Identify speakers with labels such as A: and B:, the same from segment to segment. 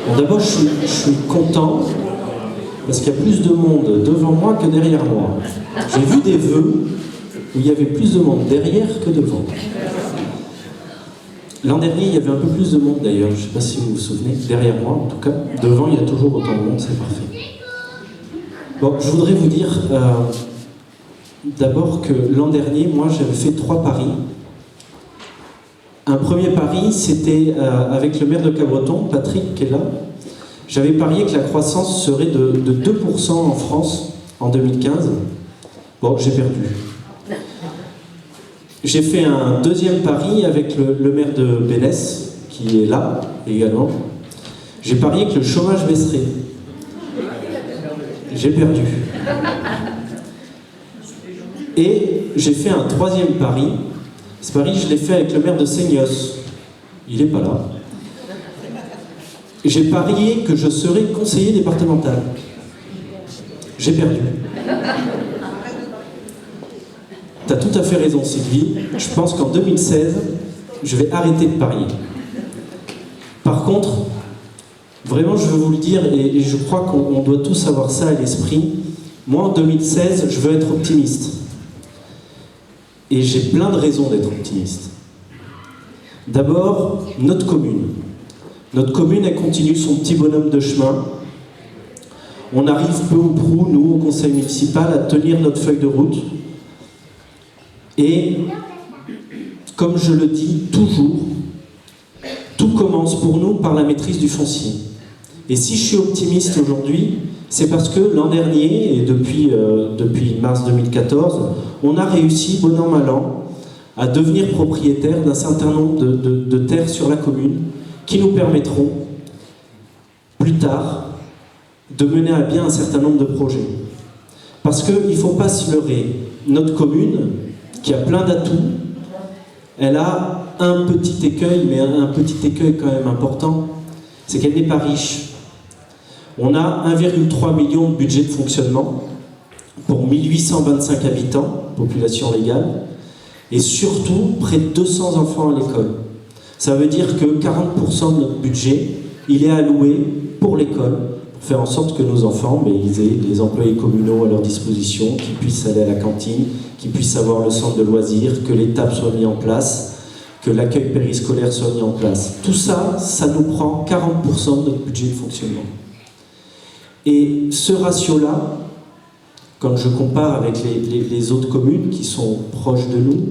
A: Bon, d'abord, je suis content parce qu'il y a plus de monde devant moi que derrière moi. J'ai vu des vœux où il y avait plus de monde derrière que devant. L'an dernier, il y avait un peu plus de monde d'ailleurs, je ne sais pas si vous vous souvenez, derrière moi en tout cas. Devant, il y a toujours autant de monde, c'est parfait. Bon, je voudrais vous dire d'abord que l'an dernier, moi, j'avais fait 3 paris. Un premier pari, c'était avec le maire de Cabreton, Patrick, qui est là. J'avais parié que la croissance serait de 2% en France en 2015. Bon, j'ai perdu. J'ai fait un deuxième pari avec le maire de Bénès, qui est là également. J'ai parié que le chômage baisserait. J'ai perdu. Et j'ai fait un troisième pari. Ce pari, je l'ai fait avec le maire de Seignos. Il n'est pas là. J'ai parié que je serais conseiller départemental. J'ai perdu. T'as tout à fait raison, Sylvie. Je pense qu'en 2016, je vais arrêter de parier. Par contre, vraiment, je veux vous le dire, et je crois qu'on doit tous avoir ça à l'esprit. Moi, en 2016, je veux être optimiste. Et j'ai plein de raisons d'être optimiste. D'abord, notre commune. Notre commune, elle continue son petit bonhomme de chemin. On arrive peu ou prou, nous, au conseil municipal, à tenir notre feuille de route. Et, comme je le dis toujours, tout commence pour nous par la maîtrise du foncier. Et si je suis optimiste aujourd'hui, c'est parce que l'an dernier, et depuis mars 2014, on a réussi, bon an, mal an, à devenir propriétaire d'un certain nombre de terres sur la commune qui nous permettront, plus tard, de mener à bien un certain nombre de projets. Parce qu'il ne faut pas se leurrer. Notre commune, qui a plein d'atouts, elle a un petit écueil, mais un petit écueil quand même important, c'est qu'elle n'est pas riche. On a 1,3 million de budget de fonctionnement pour 1825 habitants, population légale, et surtout près de 200 enfants à l'école. Ça veut dire que 40% de notre budget, il est alloué pour l'école, pour faire en sorte que nos enfants, ils aient des employés communaux à leur disposition, qu'ils puissent aller à la cantine, qu'ils puissent avoir le centre de loisirs, que les tables soient mises en place, que l'accueil périscolaire soit mis en place. Tout ça, ça nous prend 40% de notre budget de fonctionnement. Et ce ratio-là, quand je compare avec les autres communes qui sont proches de nous,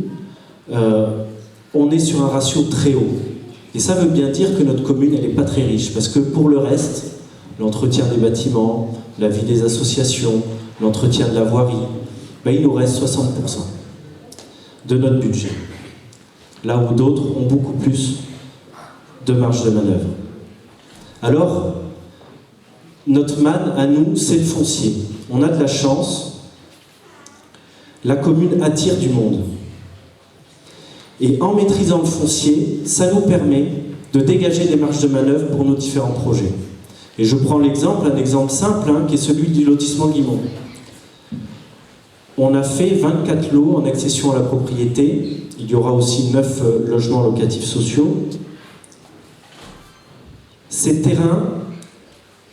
A: on est sur un ratio très haut. Et ça veut bien dire que notre commune, elle n'est pas très riche, parce que pour le reste, l'entretien des bâtiments, la vie des associations, l'entretien de la voirie, il nous reste 60% de notre budget. Là où d'autres ont beaucoup plus de marge de manœuvre. Alors, notre manne à nous, c'est le foncier. On a de la chance. La commune attire du monde. Et en maîtrisant le foncier, ça nous permet de dégager des marges de manœuvre pour nos différents projets. Et je prends un exemple simple, qui est celui du lotissement Guimont. On a fait 24 lots en accession à la propriété. Il y aura aussi 9 logements locatifs sociaux. Ces terrains,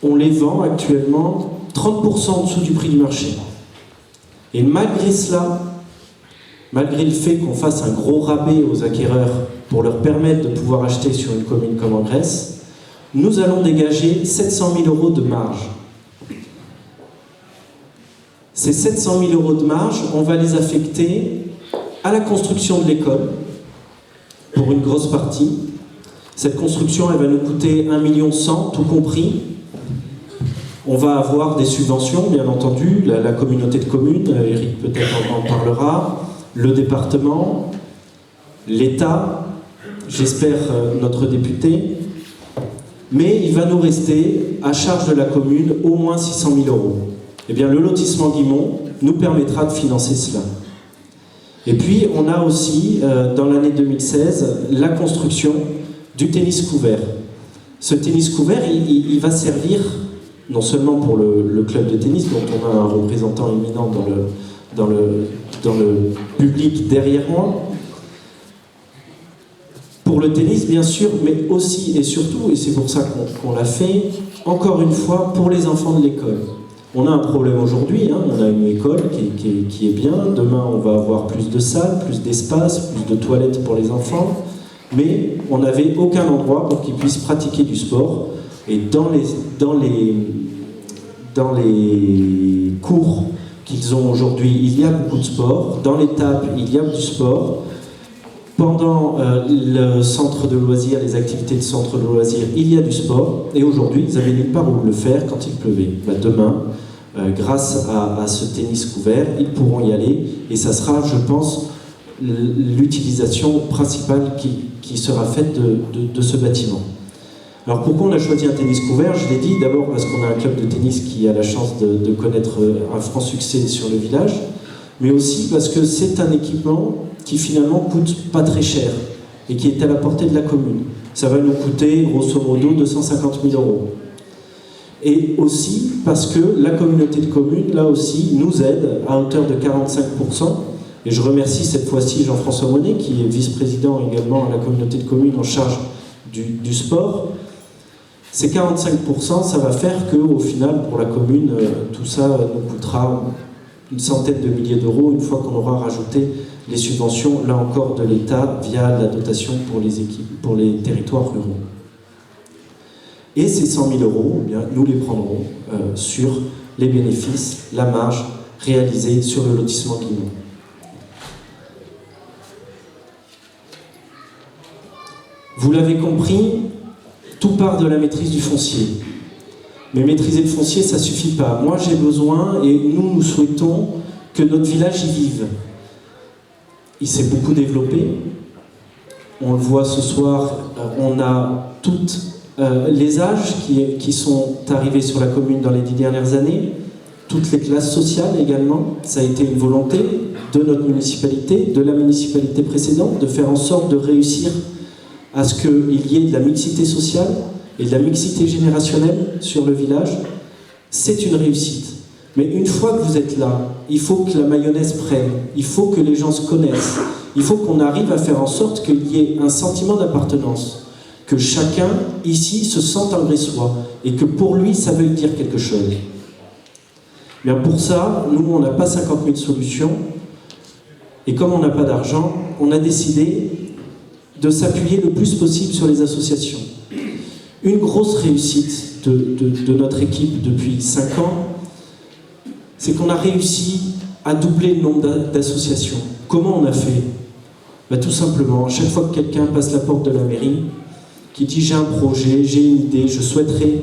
A: on les vend actuellement 30% en dessous du prix du marché. Et malgré cela, malgré le fait qu'on fasse un gros rabais aux acquéreurs pour leur permettre de pouvoir acheter sur une commune comme en Grèce, nous allons dégager 700 000 € de marge. Ces 700 000 € de marge, on va les affecter à la construction de l'école, pour une grosse partie. Cette construction, elle va nous coûter 1,1 million, tout compris. On va avoir des subventions, bien entendu, la communauté de communes, Eric peut-être en parlera, le département, l'État, j'espère notre député, mais il va nous rester, à charge de la commune, au moins 600 000 €. Eh bien, le lotissement Guimont nous permettra de financer cela. Et puis, on a aussi, dans l'année 2016, la construction du tennis couvert. Ce tennis couvert, il va servir non seulement pour le club de tennis, dont on a un représentant éminent dans le public derrière moi, Pour le tennis, bien sûr, mais aussi et surtout, et c'est pour ça qu'on l'a fait, encore une fois, pour les enfants de l'école. On a un problème aujourd'hui, hein, on a une école qui est bien, demain on va avoir plus de salles, plus d'espace, plus de toilettes pour les enfants, mais on n'avait aucun endroit pour qu'ils puissent pratiquer du sport. Et dans les cours qu'ils ont aujourd'hui, il y a beaucoup de sport, dans les tables, il y a du sport. Pendant le centre de loisirs, les activités de centre de loisirs, il y a du sport. Et aujourd'hui, ils avaient nulle part où le faire quand il pleuvait. Demain, grâce à ce tennis couvert, ils pourront y aller. Et ça sera, je pense, l'utilisation principale qui sera faite de ce bâtiment. Alors pourquoi on a choisi un tennis couvert? Je l'ai dit, d'abord parce qu'on a un club de tennis qui a la chance de connaître un franc succès sur le village, mais aussi parce que c'est un équipement qui finalement coûte pas très cher et qui est à la portée de la commune. Ça va nous coûter grosso modo 250 000 €. Et aussi parce que la communauté de communes, là aussi, nous aide à hauteur de 45%. Et je remercie cette fois-ci Jean-François Monnet, qui est vice-président également à la communauté de communes en charge du sport. Ces 45%, ça va faire qu'au final, pour la commune, tout ça nous coûtera une centaine de milliers d'euros une fois qu'on aura rajouté les subventions, là encore, de l'État via la dotation pour les territoires ruraux. Et ces 100 000 €, eh bien, nous les prendrons sur les bénéfices, la marge réalisée sur le lotissement Guillemot. Vous l'avez compris, tout part de la maîtrise du foncier. Mais maîtriser le foncier, ça ne suffit pas. Moi, j'ai besoin, et nous souhaitons que notre village y vive. Il s'est beaucoup développé. On le voit ce soir, on a toutes les âges qui sont arrivés sur la commune dans les 10 dernières années, toutes les classes sociales également. Ça a été une volonté de notre municipalité, de la municipalité précédente, de faire en sorte de réussir à ce qu'il y ait de la mixité sociale et de la mixité générationnelle sur le village. C'est une réussite. Mais une fois que vous êtes là, il faut que la mayonnaise prenne, il faut que les gens se connaissent, il faut qu'on arrive à faire en sorte qu'il y ait un sentiment d'appartenance, que chacun ici se sente un Gressois et que pour lui ça veuille dire quelque chose. Bien pour ça, nous on n'a pas 50 000 solutions et comme on n'a pas d'argent, on a décidé de s'appuyer le plus possible sur les associations. Une grosse réussite de notre équipe depuis 5 ans, c'est qu'on a réussi à doubler le nombre d'associations. Comment on a fait? Tout simplement, à chaque fois que quelqu'un passe la porte de la mairie, qui dit j'ai un projet, j'ai une idée, je souhaiterais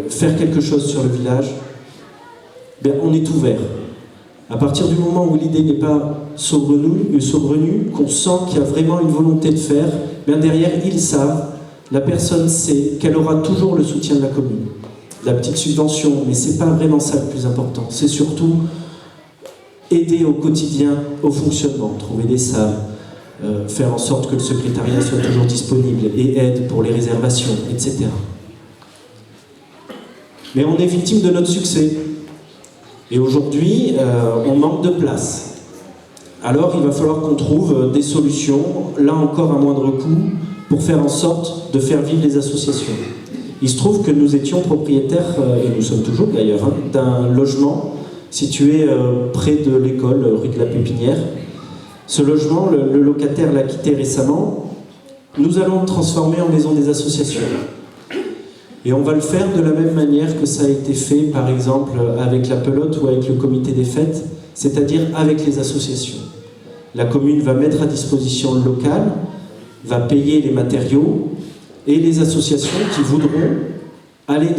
A: faire quelque chose sur le village, on est ouvert. À partir du moment où l'idée n'est pas saugrenue, qu'on sent qu'il y a vraiment une volonté de faire, derrière ils savent, la personne sait qu'elle aura toujours le soutien de la commune. La petite subvention, mais c'est pas vraiment ça le plus important. C'est surtout aider au quotidien, au fonctionnement, trouver des salles, faire en sorte que le secrétariat soit toujours disponible et aide pour les réservations, etc. Mais on est victime de notre succès. Et aujourd'hui, on manque de place. Alors il va falloir qu'on trouve des solutions, là encore à moindre coût, pour faire en sorte de faire vivre les associations. Il se trouve que nous étions propriétaires, et nous sommes toujours d'ailleurs, d'un logement situé près de l'école, rue de la Pépinière. Ce logement, le locataire l'a quitté récemment. Nous allons le transformer en maison des associations. Et on va le faire de la même manière que ça a été fait, par exemple, avec la pelote ou avec le comité des fêtes, c'est-à-dire avec les associations. La commune va mettre à disposition le local, va payer les matériaux, et les associations qui voudront aller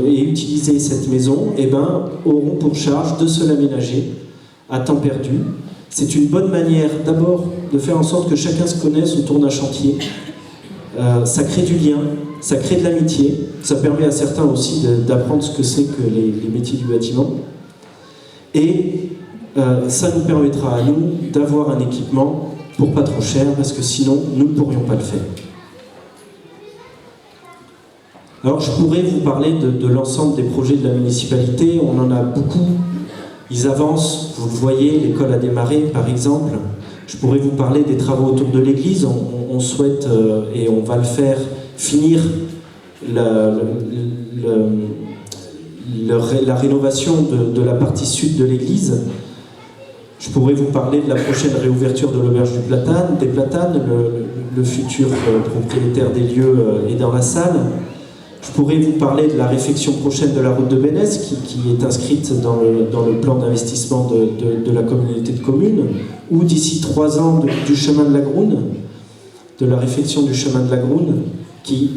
A: et utiliser cette maison, auront pour charge de se l'aménager à temps perdu. C'est une bonne manière, d'abord, de faire en sorte que chacun se connaisse autour d'un chantier. Ça crée du lien, ça crée de l'amitié, ça permet à certains aussi d'apprendre ce que c'est que les métiers du bâtiment. Et ça nous permettra à nous d'avoir un équipement pour pas trop cher, parce que sinon, nous ne pourrions pas le faire. Alors je pourrais vous parler de l'ensemble des projets de la municipalité, on en a beaucoup, ils avancent, vous le voyez, l'école a démarré par exemple, Je pourrais vous parler des travaux autour de l'église. On souhaite, et on va le faire, finir la rénovation de la partie sud de l'église. Je pourrais vous parler de la prochaine réouverture de l'auberge des Platanes. Le futur propriétaire des lieux est dans la salle. Je pourrais vous parler de la réfection prochaine de la route de Bénès, qui est inscrite dans le plan d'investissement de la communauté de communes, ou d'ici 3 ans du chemin de la Groune, de la réfection du chemin de la Groune, qui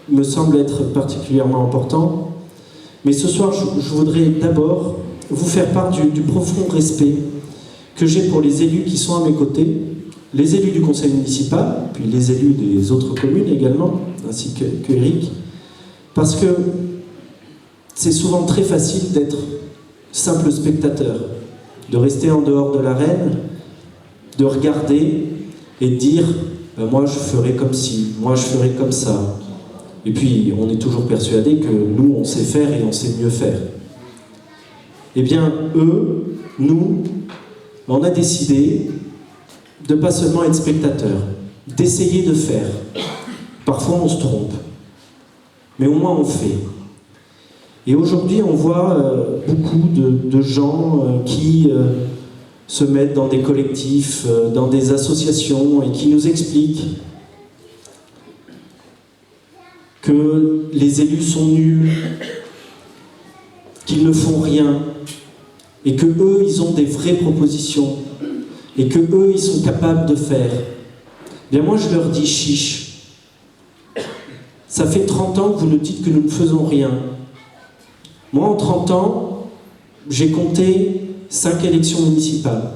A: me semble être particulièrement important. Mais ce soir, je voudrais d'abord vous faire part du profond respect que j'ai pour les élus qui sont à mes côtés, les élus du conseil municipal, puis les élus des autres communes également, ainsi que Eric, parce que c'est souvent très facile d'être simple spectateur, de rester en dehors de l'arène, de regarder et de dire moi je ferai comme ci, moi je ferai comme ça. Et puis on est toujours persuadé que nous on sait faire et on sait mieux faire. Eh bien eux, nous, on a décidé de pas seulement être spectateur, d'essayer de faire. Parfois on se trompe, mais au moins on fait. Et aujourd'hui on voit beaucoup de gens qui se mettent dans des collectifs, dans des associations, et qui nous expliquent que les élus sont nuls, qu'ils ne font rien, et que eux, ils ont des vraies propositions, et que eux, ils sont capables de faire. Bien moi, je leur dis chiche. Ça fait 30 ans que vous nous dites que nous ne faisons rien. Moi, en 30 ans, j'ai compté 5 élections municipales.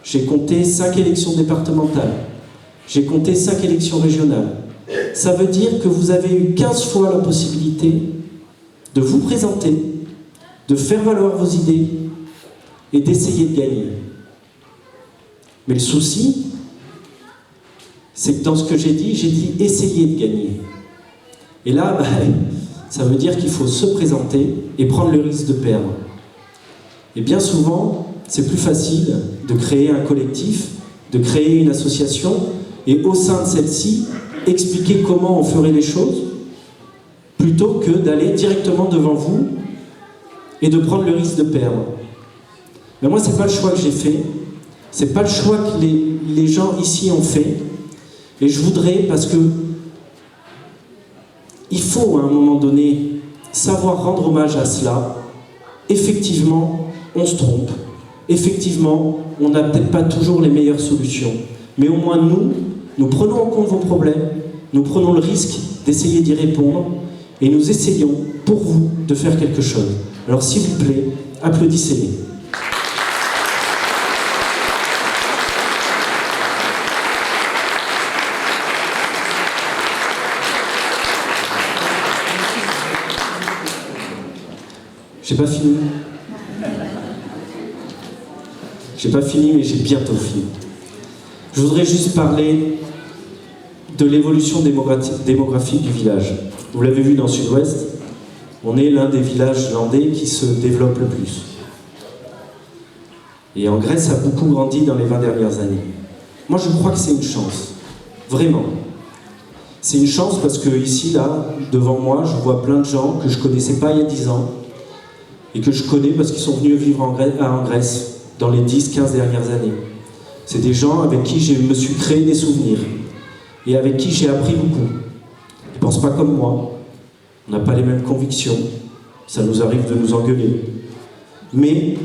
A: J'ai compté 5 élections départementales. J'ai compté 5 élections régionales. Ça veut dire que vous avez eu 15 fois la possibilité de vous présenter, de faire valoir vos idées et d'essayer de gagner. Mais le souci, c'est que dans ce que j'ai dit essayer de gagner. Et là, ça veut dire qu'il faut se présenter et prendre le risque de perdre. Et bien souvent, c'est plus facile de créer un collectif, de créer une association, et au sein de celle-ci, expliquer comment on ferait les choses, plutôt que d'aller directement devant vous et de prendre le risque de perdre. Mais moi, c'est pas le choix que j'ai fait, c'est pas le choix que les gens ici ont fait, et je voudrais, parce que il faut à un moment donné savoir rendre hommage à cela. Effectivement, on se trompe. Effectivement, on n'a peut-être pas toujours les meilleures solutions. Mais au moins nous prenons en compte vos problèmes, nous prenons le risque d'essayer d'y répondre, et nous essayons, pour vous, de faire quelque chose. Alors s'il vous plaît, applaudissez-les. J'ai pas fini. J'ai pas fini, mais j'ai bientôt fini. Je voudrais juste parler de l'évolution démographique du village. Vous l'avez vu dans le Sud-Ouest, on est l'un des villages landais qui se développe le plus. Et en Grèce, ça a beaucoup grandi dans les 20 dernières années. Moi, je crois que c'est une chance. Vraiment. C'est une chance parce que ici, là, devant moi, je vois plein de gens que je connaissais pas il y a 10 ans, et que je connais parce qu'ils sont venus vivre en Grèce dans les 10-15 dernières années. C'est des gens avec qui je me suis créé des souvenirs et avec qui j'ai appris beaucoup. Ils ne pensent pas comme moi, on n'a pas les mêmes convictions, ça nous arrive de nous engueuler. Mais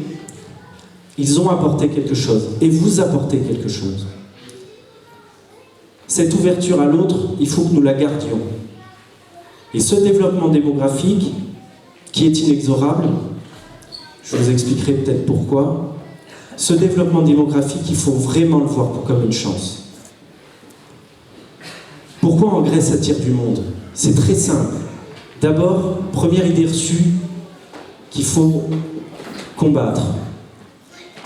A: ils ont apporté quelque chose, et vous apportez quelque chose. Cette ouverture à l'autre, il faut que nous la gardions. Et ce développement démographique, qui est inexorable, je vous expliquerai peut-être pourquoi. Ce développement démographique, il faut vraiment le voir comme une chance. Pourquoi en Grèce attire du monde? C'est très simple. D'abord, première idée reçue qu'il faut combattre.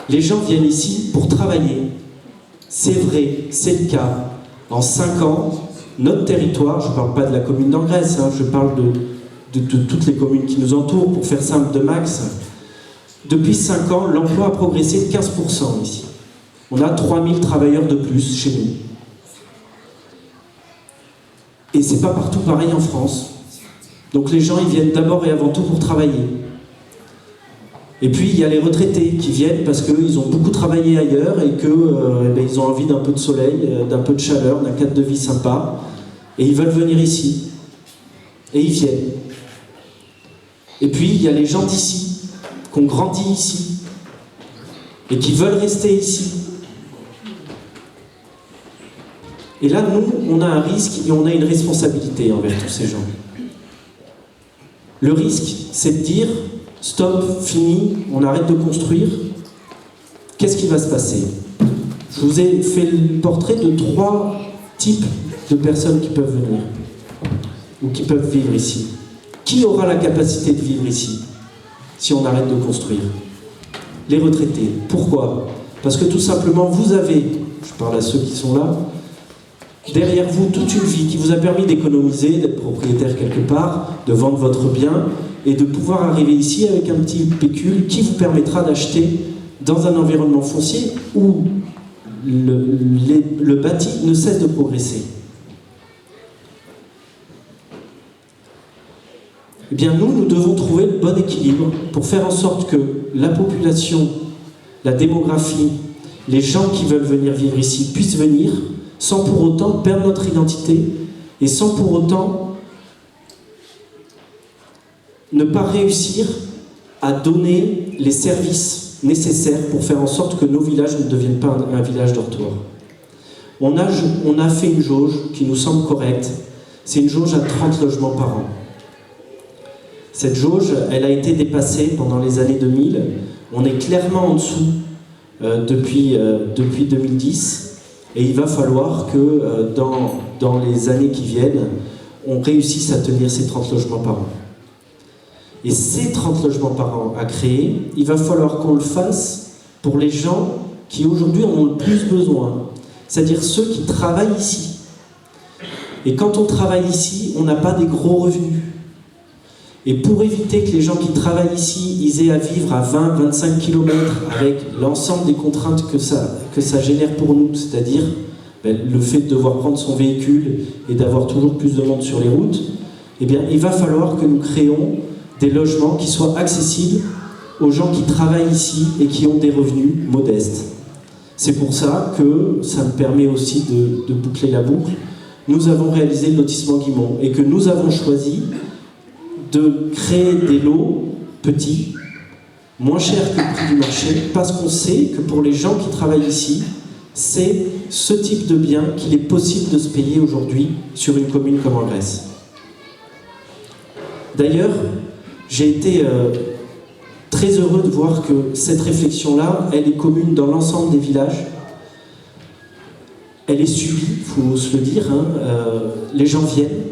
A: Les gens viennent ici pour travailler. C'est vrai, c'est le cas. En 5 ans, notre territoire, je ne parle pas de la commune d'Angresse, je parle de toutes les communes qui nous entourent, pour faire simple, de max. Depuis 5 ans, l'emploi a progressé de 15% ici. On a 3000 travailleurs de plus chez nous. Et c'est pas partout pareil en France. Donc les gens, ils viennent d'abord et avant tout pour travailler. Et puis il y a les retraités qui viennent parce qu'ils ont beaucoup travaillé ailleurs et qu'ils ont envie d'un peu de soleil, d'un peu de chaleur, d'un cadre de vie sympa. Et ils veulent venir ici. Et ils viennent. Et puis il y a les gens d'ici, qui ont grandi ici, et qui veulent rester ici. Et là, nous, on a un risque et on a une responsabilité envers tous ces gens. Le risque, c'est de dire, stop, fini, on arrête de construire. Qu'est-ce qui va se passer? Je vous ai fait le portrait de 3 types de personnes qui peuvent venir, ou qui peuvent vivre ici. Qui aura la capacité de vivre ici, si on arrête de construire? Les retraités. Pourquoi? Parce que tout simplement, vous avez, je parle à ceux qui sont là, derrière vous toute une vie qui vous a permis d'économiser, d'être propriétaire quelque part, de vendre votre bien et de pouvoir arriver ici avec un petit pécule qui vous permettra d'acheter dans un environnement foncier où le bâti ne cesse de progresser. Eh bien nous devons trouver le bon équilibre pour faire en sorte que la population, la démographie, les gens qui veulent venir vivre ici puissent venir sans pour autant perdre notre identité et sans pour autant ne pas réussir à donner les services nécessaires pour faire en sorte que nos villages ne deviennent pas un village dortoir. On a fait une jauge qui nous semble correcte. C'est une jauge à 30 logements par an. Cette jauge, elle a été dépassée pendant les années 2000. On est clairement en dessous depuis 2010. Et il va falloir que dans les années qui viennent, on réussisse à tenir ces 30 logements par an. Et ces 30 logements par an à créer, il va falloir qu'on le fasse pour les gens qui aujourd'hui en ont le plus besoin. C'est-à-dire ceux qui travaillent ici. Et quand on travaille ici, on n'a pas des gros revenus. Et pour éviter que les gens qui travaillent ici, ils aient à vivre à 20-25 km avec l'ensemble des contraintes que ça génère pour nous, c'est-à-dire le fait de devoir prendre son véhicule et d'avoir toujours plus de monde sur les routes, eh bien, il va falloir que nous créions des logements qui soient accessibles aux gens qui travaillent ici et qui ont des revenus modestes. C'est pour ça que ça me permet aussi de boucler la boucle. Nous avons réalisé le lotissement Guimont et que nous avons choisi de créer des lots petits, moins chers que le prix du marché, parce qu'on sait que pour les gens qui travaillent ici, c'est ce type de bien qu'il est possible de se payer aujourd'hui sur une commune comme Anglès. D'ailleurs, j'ai été très heureux de voir que cette réflexion-là, elle est commune dans l'ensemble des villages. Elle est subie, il faut se le dire, hein. Les gens viennent.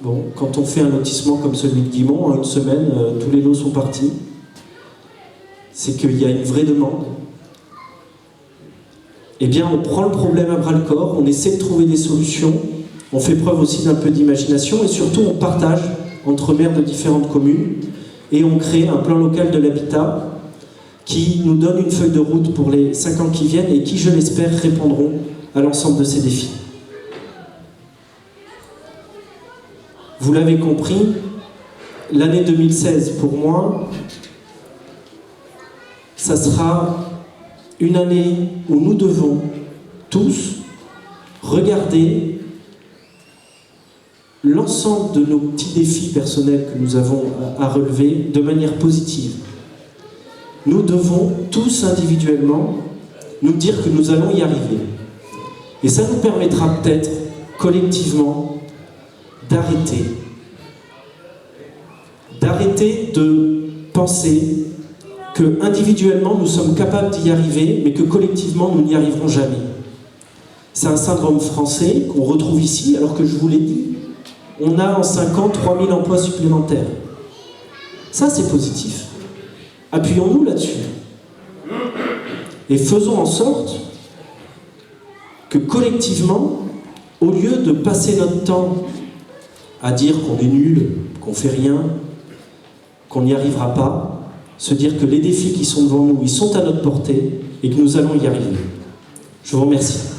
A: Bon, quand on fait un lotissement comme celui de Guimont, en une semaine, tous les lots sont partis. C'est qu'il y a une vraie demande. Eh bien, on prend le problème à bras-le-corps, on essaie de trouver des solutions, on fait preuve aussi d'un peu d'imagination et surtout on partage entre maires de différentes communes et on crée un plan local de l'habitat qui nous donne une feuille de route pour les 5 ans qui viennent et qui, je l'espère, répondront à l'ensemble de ces défis. Vous l'avez compris, l'année 2016, pour moi, ça sera une année où nous devons tous regarder l'ensemble de nos petits défis personnels que nous avons à relever de manière positive. Nous devons tous individuellement nous dire que nous allons y arriver. Et ça nous permettra peut-être collectivement d'arrêter de penser que individuellement nous sommes capables d'y arriver, mais que collectivement nous n'y arriverons jamais. C'est un syndrome français qu'on retrouve ici, alors que je vous l'ai dit, on a en 5 ans 3000 emplois supplémentaires. Ça, c'est positif. Appuyons-nous là-dessus. Et faisons en sorte que collectivement, au lieu de passer notre temps à dire qu'on est nul, qu'on fait rien, qu'on n'y arrivera pas, se dire que les défis qui sont devant nous, ils sont à notre portée, et que nous allons y arriver. Je vous remercie.